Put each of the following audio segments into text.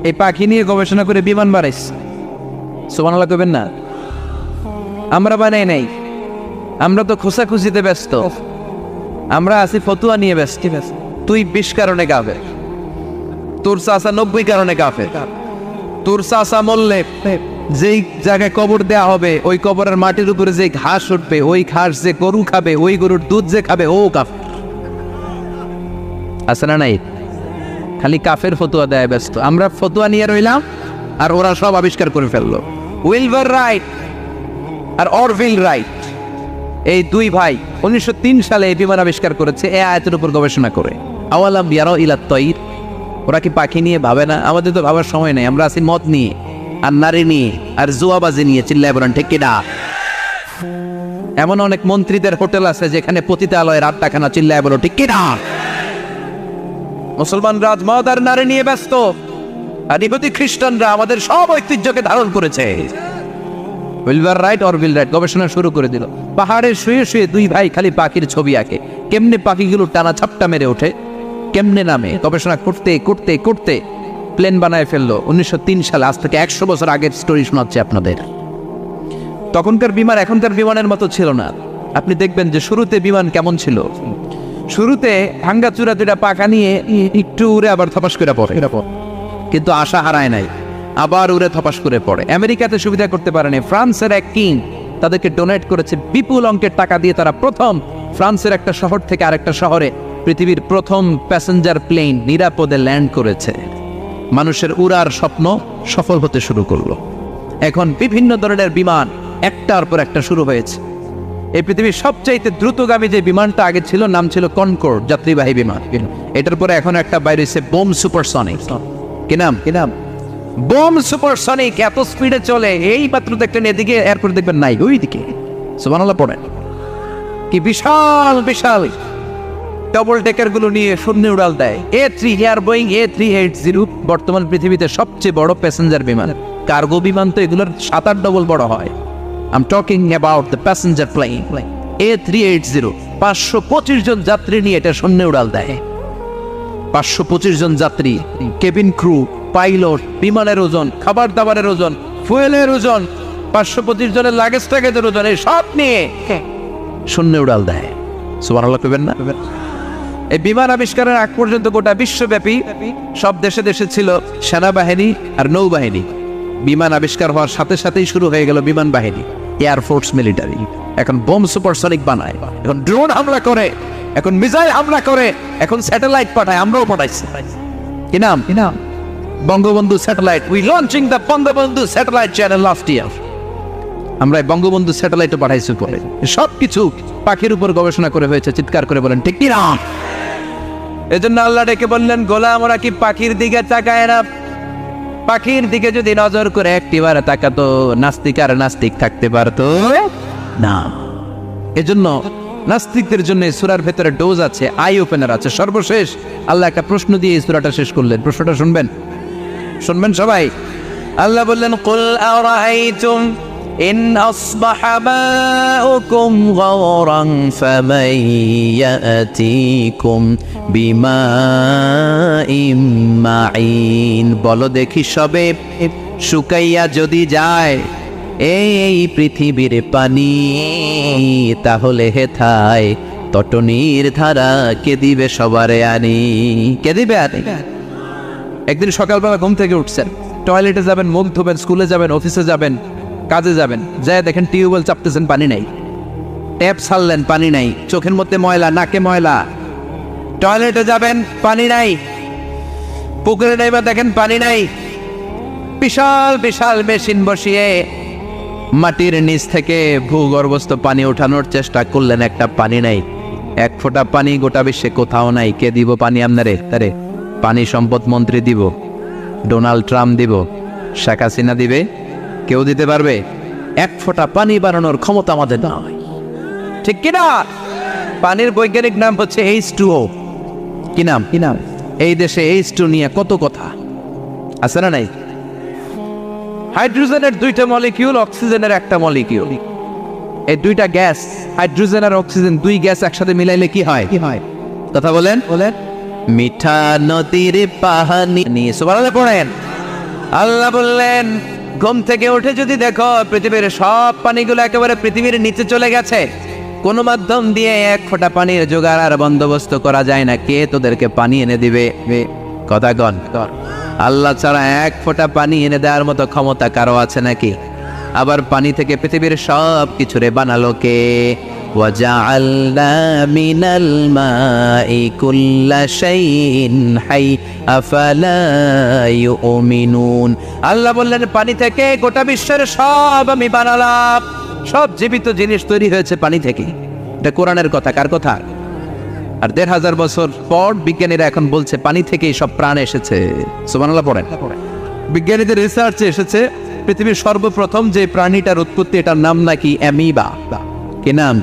এই পাখি নিয়ে গবেষণা করে বিমান বানাইছে। সুবহানাল্লাহ কইবেন না? আমরা বানাই নাই, আমরা তো খোঁচাখুচিতে ব্যস্ত, আমরা আছি ফতুয়া নিয়ে ব্যস্ত। তুই 20 কারণে কাফের, তোর চাচা 90 কারণে কাফের। তোর চাচা মরলে যেই জায়গায় কবর দেয়া হবে ওই কবরের মাটির উপরে যে ঘাস উঠবে, ওই ঘাস যে গরু খাবে, ওই গরুর দুধ যে খাবে, ও কাফের। আছে না নাই? খালি কাফের ফতুয়া দেয় ব্যস্ত। আমরা ফতুয়া নিয়ে রইলাম আর ওরা সব আবিষ্কার করে ফেললো। উইলবার রাইট আর অরভিল রাইট, এই দুই ভাই 1903 সালে এই বিমান আবিষ্কার করেছে এই আয়াতের উপর গবেষণা করে। আওয়ালাম ইয়ারাউ ইলাত তাইর, ওরা কি পাখি নিয়ে ভাবে না? আমাদের তো ভাবার সময় নেই, আমরা আছি মদ নিয়ে আর নারী নিয়ে আর জুয়াবাজি নিয়ে। চিল্লায় বলেন ঠিক কিনা? এমন অনেক মন্ত্রীদের হোটেল আছে যেখানে পতিতালয়ের আড্ডাখানা। চিল্লায় বলো ঠিক কিনা? মুসলমান রাজ মদ আর নারী নিয়ে ব্যস্ত, আর ইহুদি খ্রিস্টানরা আমাদের সব ঐতিহ্যকে ধারণ করেছে। উইলবার রাইট অরভিল রাইট গবেষণা শুরু করে দিল। পাহাড়ে শুয়ে শুয়ে দুই ভাই খালি পাখির ছবি আঁকে, কেমনে পাখিগুলো টানা ছাপটা মেরে ওঠে, কেমনে নামে। গবেষণা করতে করতে করতে প্লেন বানায় ফেললো 1903 সালে। আজ থেকে 100 বছর আগের স্টোরি শোনাচ্ছি আপনাদের। তখনকার বিমান এখনকার বিমানের মতো ছিল না। আপনি দেখবেন যে শুরুতে বিমান কেমন ছিল। শুরুতে ভাঙ্গা চূড়া দুটা পাখা নিয়ে একটু উড়ে আবার থপাস করে পড়ে, কিন্তু আশা হারায় নাই, আবার উড়ে থপাস করে পড়ে। আমেরিকাতে সুবিধা করতে পারেনি। ফ্রান্সের এক কিং তাদেরকে ডোনেট করেছে বিপুল অঙ্কের টাকা দিয়ে। তারা প্রথম ফ্রান্সের একটা শহর থেকে আরেকটা শহরে পৃথিবীর প্রথম প্যাসেঞ্জার প্লেন নিরাপদে ল্যান্ড করেছে। মানুষের উড়ার স্বপ্ন সফল হতে শুরু করলো। এখন বিভিন্ন ধরনের বিমান একটার পর একটা শুরু হয়েছে। এই পৃথিবীর সবচাইতে দ্রুতগামী যে বিমানটা আগে ছিল নাম ছিল কনকর্ড, যাত্রীবাহী বিমান। এটার পরে এখন একটা বাইরে হচ্ছে বোম সুপারসনিক। কি নাম? Bomb supersonic. এত স্পিডে চলে, এই মাত্র দেখলেন এদিকে এয়ারপোর্ট দেখবেন নাই, ওই দিকে। সুবহানাল্লাহ পড়েন। কি বিশাল বিশাল ডবল ডেকার গুলো নিয়ে শূন্য উড়াল দেয়। A3 এয়ার বোয়িং A380 বর্তমান পৃথিবীতে সবচেয়ে বড় প্যাসেঞ্জার বিমান। কার্গো বিমান তো এগুলোর 7-8 ডবল বড় হয়। I'm talking about the passenger plane A380। 525 জন যাত্রী নিয়ে এটা শূন্য উড়াল দেয়। 525 জন যাত্রী, কেবিন ক্রু, পাইলট, বিমানের ওজন, খাবার দাবারের ওজন, ফুয়েলের ওজন, 525 জনের লাগেজ টাগেজের ওজন, এই সব নিয়ে শূন্য উড়াল দেয়। সুবহানাল্লাহ কইবেন না? এই বিমান আবিষ্কারের আগ পর্যন্ত গোটা বিশ্বব্যাপী সব দেশে দেশে ছিল সেনাবাহিনী আর নৌবাহিনী। বিমান আবিষ্কার হওয়ার সাথে সাথেই শুরু হয়ে গেল বিমান বাহিনী, এয়ারফোর্স, মিলিটারি। এখন বোম সুপারসনিক বানায়, এখন ড্রোন হামলা করে, এখন মিসাইল হামলা করে, এখন স্যাটেলাইট পাঠায়। আমরাও পাঠাইছি। কি নাম? Bangabandhu satellite. We launching the Bangabandhu satellite channel last year. আমরা বঙ্গবন্ধু স্যাটেলাইটও পাঠাইছি পরে। সবকিছু পাখির উপর গবেষণা করে হয়েছে। চিৎকার করে বলেন ঠিক কি না? এজন্য আল্লাহ ডেকে বললেন, গোলাম ওরা কি পাখির দিকে তাকায় না? পাখির দিকে যদি নজর করে একটিবার তাকাতো, নাস্তিক আর নাস্তিক থাকতে পারতো না। এজন্য নাস্তিকদের জন্য সূরার ভেতরে ডোজ আছে, আই ওপেনার আছে। সর্বশেষ আল্লাহ একটা প্রশ্ন দিয়ে এই সূরাটা শেষ করলেন। প্রশ্নটা শুনবেন সবাই। আল্লাহ বললেন, কুল আরাআইতুম ইন আসবাহা মাউকুম গাওরান ফামান ইয়াতিকুম বিমাইম মাইন। বলো দেখি সবে শুকাইয়া যদি যায় এই পৃথিবীর পানি, তাহলে হেথায় তটনির ধারা কে দিবে সবারে আনি? কে দিবে আনি? একদিন সকালবেলা ঘুম থেকে উঠছেন, টয়লেটে যাবেন, মুখ ধোবেন, স্কুলে যাবেন, অফিসে যাবেন, কাজে যাবেন, যায় দেখেন টিউবওয়েল চাপতেছেন, পানি নাই। ট্যাপ ছাড়লেন, পানি নাই। চোখের মধ্যে ময়লা, নাকে ময়লা। টয়লেটে যাবেন, পানি নাই। পুকুরে নেমে দেখেন পানি নাই। বিশাল বিশাল মেশিন বসিয়ে মাটির নিচ থেকে ভূগর্ভস্থ পানি ওঠানোর চেষ্টা করলেন, একটা পানি নাই। এক ফোঁটা পানি গোটা বিশ্বে কোথাও নাই। কে দিব পানি আপনারে? তারে পানি সম্পদ মন্ত্রী দিব, ডোনাল্ড ট্রাম্প দিব, শেখ হাসিনা দিবে? কেউ দিতে পারবে? এক ফোঁটা পানি বানানোর ক্ষমতা আমাদের নয়। ঠিক কিনা? পানির বৈজ্ঞানিক নাম হচ্ছে H2O। কি নাম? এই দেশে H2 নিয়ে কত কথা আছে না নাই? হাইড্রোজেনের 2টা মলিকিউল, অক্সিজেনের একটা মলিকিউল। এই 2টা গ্যাস, হাইড্রোজেন আর অক্সিজেন, 2 গ্যাস একসাথে মিলাইলে কি হয়? কথা বলেন। মিঠা নদীর পানি। সুবহানাল্লাহ পড়েন। আল্লাহ বললেন ঘুম থেকে উঠে যদি দেখো পৃথিবীর সব পানিগুলো একেবারে পৃথিবীর নিচে চলে গেছে, কোন মাধ্যম দিয়ে এক ফোঁটা পানির জোগাড় আর বন্দোবস্ত করা যায় না, কে তোদেরকে পানি এনে দিবে? কথা কন। আল্লাহ ছাড়া এক ফোঁটা পানি এনে দেওয়ার মতো ক্ষমতা কারো আছে নাকি? আবার পানি থেকে পৃথিবীর সব কিছুরে বানালো কে? وَجَعَلْنَا مِنَ الْمَاءِ كُلَّ شَيْءٍ حَيٍّ أَفَلَا يُؤْمِنُونَ। আল্লাহ বললেন পানি থেকে গোটা বিশ্বের সব আমি বানালাম, সব জীবিত জিনিস তৈরি হয়েছে পানি থেকে। এটা কোরআনের কথা, কার কথা? আর ১৫০০ বছর পর বিজ্ঞানীরা এখন বলছে পানি থেকেই সব প্রাণ এসেছে। সুবহানাল্লাহ পড়েন। বিজ্ঞানীদের রিসার্চে এসেছে পৃথিবীর সর্বপ্রথম যে প্রাণীটার উৎপত্তি, এটার নাম নাকি অ্যামিবা। কি নাম?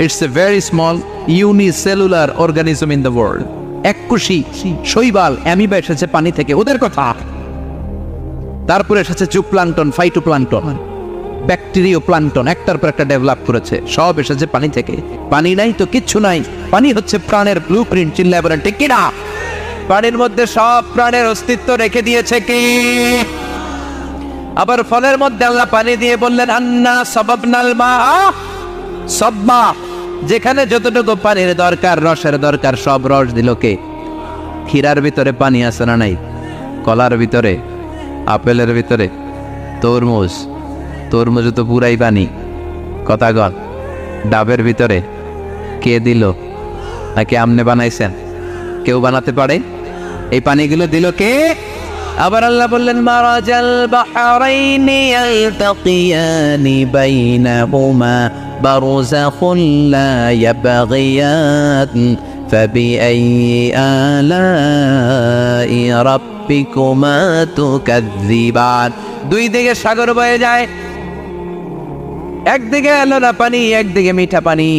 It's a very small unicellular organism in the world. এককোষী শৈবাল অ্যামিবা এসেছে পানি থেকে, ওদের কথা। তারপরে এসেছে জুপ্লাঙ্কটন, ফাইটোপ্লাঙ্কটন, ব্যাকটেরিয়া প্লাঙ্কটন, একটার পর একটা ডেভেলপ করেছে, সব এসেছে পানি থেকে। পানি নাই তো কিচ্ছু নাই। পানি হচ্ছে প্রাণের ব্লুপ্রিন্ট। চিল্লায় বলেন ঠিক কিনা? পানির মধ্যে সব প্রাণের অস্তিত্ব রেখে দিয়েছে কে? আবার ফলের মধ্যে আল্লাহ পানি দিয়ে বললেন আন্না সাবাবনাল মা সাব্বা, যেখানে যতটুকু পানির দরকার, রসের দরকার, সব রস দিল কে? ক্ষীরার ভিতরে পানি আছে না নাই? কলার ভিতরে, আপেলের ভিতরে, তরমুজ তো পুরাই পানি। কথা গল। ডাবের ভিতরে কে দিল? নাকি আমনে বানাইছেন? কেউ বানাতে পারে? এই পানিগুলো দিল কে? আবার আল্লাহ বললেন মারাজাল বাহরাইনি ইয়ালতাকিয়ানি বাইনাহুমা বারযাখুন লা ইয়াবগিয়ান ফাবিআইয়ি আলাই রাব্বিকুমা তুকাযযিবান। দুই দিকে সাগর বয়ে যায়, একদিকে আলোনা পানি, একদিকে মিঠা পানি,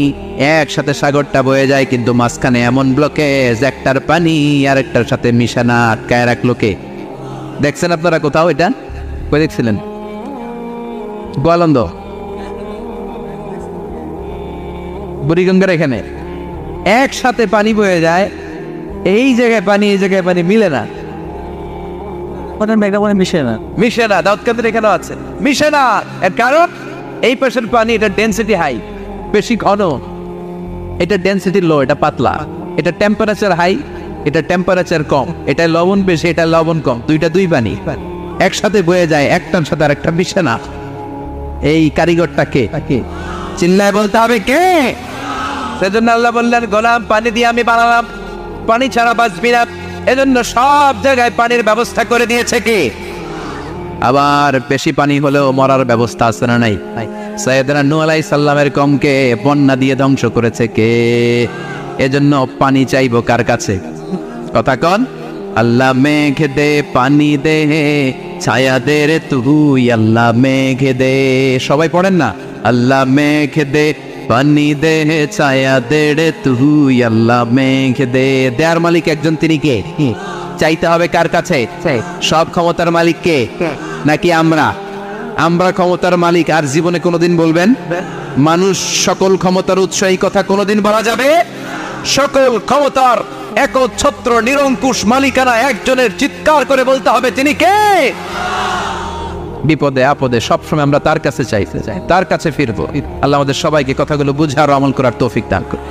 একসাথে সাগরটা বয়ে যায়, কিন্তু মাঝখানে এমন ব্লকেজ, একটার পানি আরেকটার সাথে মিশানা আটকায় রাখলো কে? দেখছেন আপনারা কোথাও এটা? কই দেখছিলেন? গোয়ালন্দ, বুড়িগঙ্গার এখানে একসাথে পানি বয়ে যায়, এই জায়গায় পানি এই জায়গায় পানি মিলে না, মিশে না। দাউদকান্দির এখানেও আছে, মিশে না। এর কারণ এই পাশের পানি, এটা ডেনসিটি হাই, বেশি ঘন, এটা ডেনসিটি লো, এটা পাতলা, এটা টেম্পারেচার হাই, এটা টেম্পারেচার কম, এটা লবণ বেশি, এটা লবণ কম, দুইটা দুই পানি একসাথে বয়ে যায়, একটার সাথে আরেকটা মিশে না। এই কারিগরটা কে? চিল্লায় বলতে হবে কে? সেজন্য আল্লাহ বললেন গোলাম পানি দিয়ে আমি বানালাম, পানি ছাড়া বাঁচবি না, এজন্য সব জায়গায় পানির ব্যবস্থা করে দিয়েছে কে? আবার বেশি পানি হলেও মরার ব্যবস্থা আছে না নাই? সাইয়েদনা নূহ আলাইহিস সালামের কওমকে বন্যা দিয়ে ধ্বংস করেছে কে? এজন্য পানি চাইবো কার কাছে? কথা কন। আল্লাহ মেঘ দে পানি দে ছায়া দে রে তুই, আল্লাহ মেঘ দে। সবাই পড়েন না? আল্লাহ মেঘ দে পানি দে ছায়া দে রে তুই, আল্লাহ মেঘ দে। দেয়ার মালিক একজন, তিনি কে? চাইতে হবে কার কাছে? সব ক্ষমতার মালিক কে? নাকি আমরা? আমরা ক্ষমতার মালিক। আর জীবনে কোনোদিন বলবেন মানুষ সকল ক্ষমতার উৎস, এই কথা কোনোদিন বলা যাবে? সকল ক্ষমতার একচ্ছত্র নিরঙ্কুশ মালিকানা একজনের, চিৎকার করে বলতে হবে তিনি কে? বিপদে আপদে সবসময় আমরা তার কাছে চাইতে চাই, তার কাছে ফিরবো। আল্লাহ আমাদের সবাইকে কথাগুলো বুঝার ও আমল করার তৌফিক দান করুন।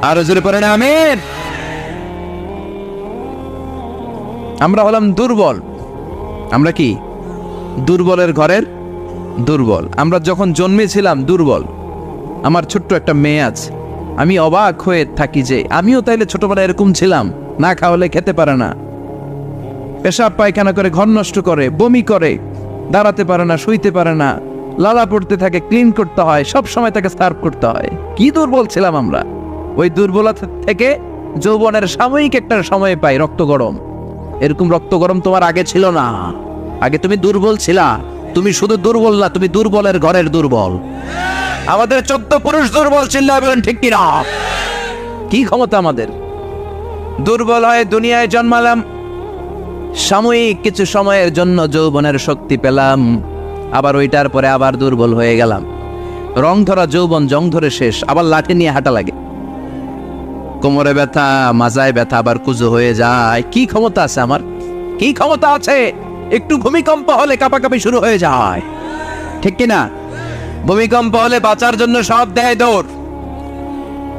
আরো জোরে পড়েন আমিন। আমরা হলাম দুর্বল। আমরা কি? দুর্বলের ঘরের দুর্বল। আমরা যখন জন্মেছিলাম দুর্বল। আমার ছোট্ট একটা মেয়ে আছে, আমি অবাক হয়ে থাকি যে আমিও তাইলে ছোটবেলায় এরকম ছিলাম, না খাওয়ালে খেতে পারে না, পেশাব পায়খানা করে, ঘর নষ্ট করে, বমি করে, দাঁড়াতে পারে না, শুইতে পারে না, লালা পড়তে থাকে, ক্লিন করতে হয়, সব সময় তাকে সার্ভ করতে হয়। কি দুর্বল ছিলাম আমরা। ওই দুর্বলতা থেকে যৌবনের সাময়িক একটা সময় পাই রক্ত গরম। এরকম রক্ত গরম তোমার আগে ছিল না। আগে তুমি দুর্বল ছিলা। তুমি শুধু দুর্বল না, তুমি দুর্বলের ঘরের দুর্বল। আমাদের 14 পুরুষ দুর্বল, চিল্লায় বলেন ঠিক কিনা? কি ক্ষমতা আমাদের? দুর্বল হয়ে দুনিয়ায় জন্মালাম, সাময়িক কিছু সময়ের জন্য যৌবনের শক্তি পেলাম, আবার ওইটার পরে আবার দুর্বল হয়ে গেলাম। রং ধরা যৌবন জং ধরে শেষ, আবার লাঠি নিয়ে হাঁটা লাগে, কোমরে ব্যথা, মাজায় ব্যথা, আবার কুজো হয়ে যায়। কি ক্ষমতা আছে আমার? কি ক্ষমতা আছে? একটু ভূমিকম্প হলে কাঁপাকাঁপি শুরু হয়ে যায়, ঠিক কিনা? ভূমিকম্প হলে বাঁচার জন্য সব দেয় দৌড়।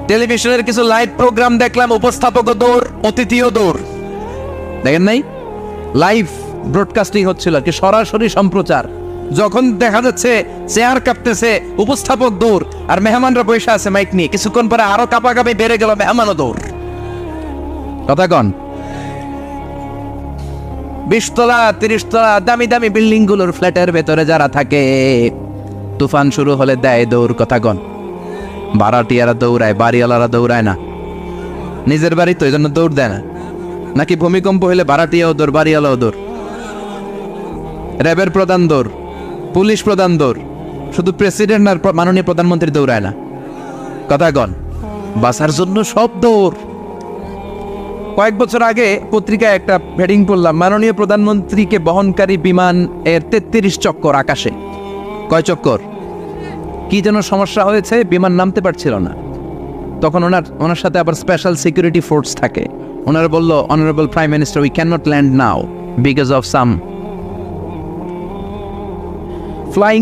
টেলিভিশনের কিছু লাইভ প্রোগ্রাম দেখলাম, উপস্থাপকও দৌড়, অতিথিও দৌড়। দেখেন নাই? লাইভ ব্রডকাস্টিং হচ্ছিল কি, সরাসরি সম্প্রচার। যখন দেখা যাচ্ছে চেয়ার কাঁপতেছে, উপস্থাপক দৌড়, আর মেহমানরা বসে আছে মাইক নিয়ে। কিছুক্ষণ পরে আরো কাঁপাকাঁপি বেড়ে গেল, মেহমানও দৌড়। কথা কন। 20 তলা 30 তলা দামি দামি বিল্ডিং গুলোর ফ্ল্যাটের ভেতরে যারা থাকে, তুফান শুরু হলে দেয় দৌড়। কথা কন। ভাড়াটিয়ারা দৌড়ায়, বাড়িওয়ালারা দৌড়ায় না। নিজের বাড়ি তো, এই জন্য দৌড় দেয় না। নাকি ভূমিকম্প হলে ভাড়াটিয়াও দৌড়, বাড়িওয়ালাও দৌড়। র্যাবের প্রধান দৌড়, পুলিশ প্রধান দৌড়, শুধু প্রেসিডেন্ট আর মাননীয় প্রধানমন্ত্রী দৌড়ায় না। কথা কন। বাঁচার জন্য সব দৌড়। কয়েক বছর আগে পত্রিকায় একটা হেডিং পড়লাম, মাননীয় প্রধানমন্ত্রীকে বহনকারী বিমান এর 33 চক্কর আকাশে। কয় চক্কর? কি যেন সমস্যা হয়েছে, বিমান নামতে পারছিল না। তখন ওনার সাথে আবার স্পেশাল সিকিউরিটি ফোর্স থাকে। ওনারা বলল, honourable prime minister, we can not land now because of some flying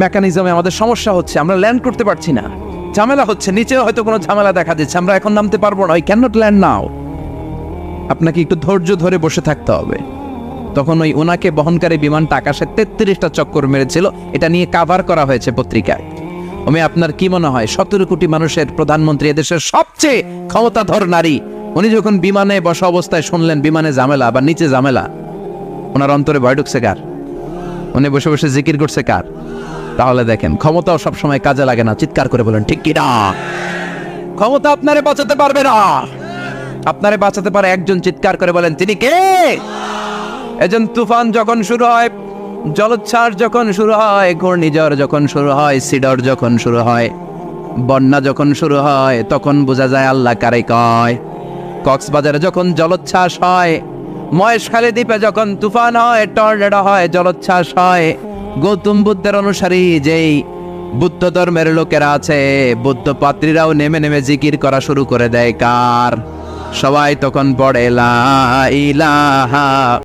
মেকানিজমে আমাদের সমস্যা হচ্ছে, আমরা ল্যান্ড করতে পারছি না, ঝামেলা হচ্ছে, নিচে হয়তো কোনো ঝামেলা দেখা দিচ্ছে, আমরা এখন নামতে পারবো না, উই ক্যান নট ল্যান্ড নাও। আপনাকে একটু ধৈর্য ধরে বসে থাকতে হবে। তখন ওই ওনাকে বহনকারী বিমানটা আকাশে 33টা চক্কর মেরেছিল। এটা নিয়ে কাভার করা হয়েছে পত্রিকায়। আপনার কি মনে হয় 17 কোটি মানুষের প্রধানমন্ত্রী, এদেশের সবচেয়ে ক্ষমতাধর নারী, উনি যখন বিমানে বসা অবস্থায় শুনলেন বিমানে ঝামেলা বা নিচে ঝামেলা, ওনার অন্তরে ভয় ঢুকছে কার? উনি বসে বসে জিকির করছে কার? তাহলে দেখেন, ক্ষমতাও সবসময় কাজে লাগে না। চিৎকার করে বলেন ঠিক কি না? ক্ষমতা আপনারে বাঁচাতে পারবে না। আপনারে বাঁচাতে পারে একজন। চিৎকার করে বলেন তিনি কে? এজন তুফান যখন শুরু হয়, জলোচ্ছ্বাস যখন শুরু হয়, ঘূর্ণিঝড় যখন শুরু হয়, সিডর যখন শুরু হয়, বন্যা যখন শুরু হয়, তখন বোঝা যায় আল্লাহ কারে কয়। কক্সবাজারে যখন জলোচ্ছ্বাস হয়, মহেশখালী দ্বীপে যখন তুফান হয়, টর্নেডো হয়, জলোচ্ছ্বাস হয়, গৌতম বুদ্ধের অনুসারী যেই বুদ্ধ ধর্মের লোকেরা আছে, বুদ্ধ পাত্রীরাও নেমে নেমে জিকির করা শুরু করে দেয় কার? সবাই তখন পড়ে লা ইলাহা